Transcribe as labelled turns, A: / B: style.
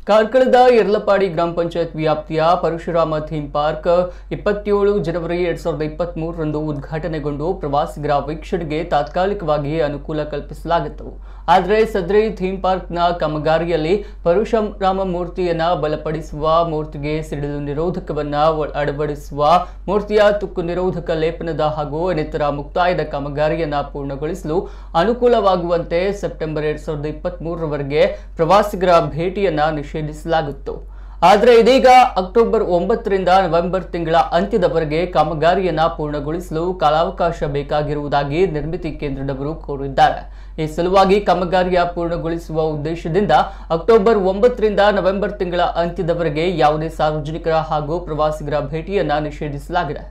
A: ಕಾರ್ಕಳದ ಯರ್ಲಪಾಡಿ ಗ್ರಾಮ ಪಂಚಾಯತ್ ವ್ಯಾಪ್ತಿಯ Parashurama theme park 27 ಜನವರಿ 2023 ರಂದು ಉದ್ಘಾಟನೆಗೊಂಡು ಪ್ರವಾಸಿಗರ ವೀಕ್ಷಣೆಗೆ ತಾತ್ಕಾಲಿಕವಾಗಿ ಅನುಕೂಲ ಕಲ್ಪಿಸಲಾಗಿತ್ತು. ಆದರೆ ಸದರಿ ಥೀಮ್ ಪಾರ್ಕ್ನ ಕಾಮಗಾರಿಯಲ್ಲಿ ಪರಶುರಾಮ ಮೂರ್ತಿಯನ್ನು ಬಲಪಡಿಸುವ, ಮೂರ್ತಿಗೆ ಸಿಡಿಲು ನಿರೋಧಕವನ್ನು ಅಳವಡಿಸುವ, ಮೂರ್ತಿಯ ತುಕ್ಕು ನಿರೋಧಕ ಲೇಪನದ ಹಾಗೂ ಇನ್ನಿತರ ಮುಕ್ತಾಯದ ಕಾಮಗಾರಿಯನ್ನು ಪೂರ್ಣಗೊಳಿಸಲು ಅನುಕೂಲವಾಗುವಂತೆ ಸೆಪ್ಟೆಂಬರ್ 2023 ರವರೆಗೆ ಪ್ರವಾಸಿಗರ ಭೇಟಿಯನ್ನು ನಿಷೇಧಿಸಲಾಗಿತ್ತು. ಆದರೆ ಇದೀಗ ಅಕ್ಟೋಬರ್ 9 ರಿಂದ ನವೆಂಬರ್ ತಿಂಗಳ ಅಂತ್ಯದವರೆಗೆ ಕಾಮಗಾರಿಯನ್ನು ಪೂರ್ಣಗೊಳಿಸಲು ಕಾಲಾವಕಾಶ ಬೇಕಾಗಿರುವುದಾಗಿ ನಿರ್ಮಿತಿ ಕೇಂದ್ರದವರು ಕೋರಿದ್ದಾರೆ. ಈ ಸಲುವಾಗಿ ಕಾಮಗಾರಿಯ ಪೂರ್ಣಗೊಳಿಸುವ ಉದ್ದೇಶದಿಂದ ಅಕ್ಟೋಬರ್ 9 ರಿಂದ ನವೆಂಬರ್ ತಿಂಗಳ ಅಂತ್ಯದವರೆಗೆ ಯಾವುದೇ ಸಾರ್ವಜನಿಕರ ಹಾಗೂ ಪ್ರವಾಸಿಗರ ಭೇಟಿಯನ್ನು ನಿಷೇಧಿಸಲಾಗಿದೆ.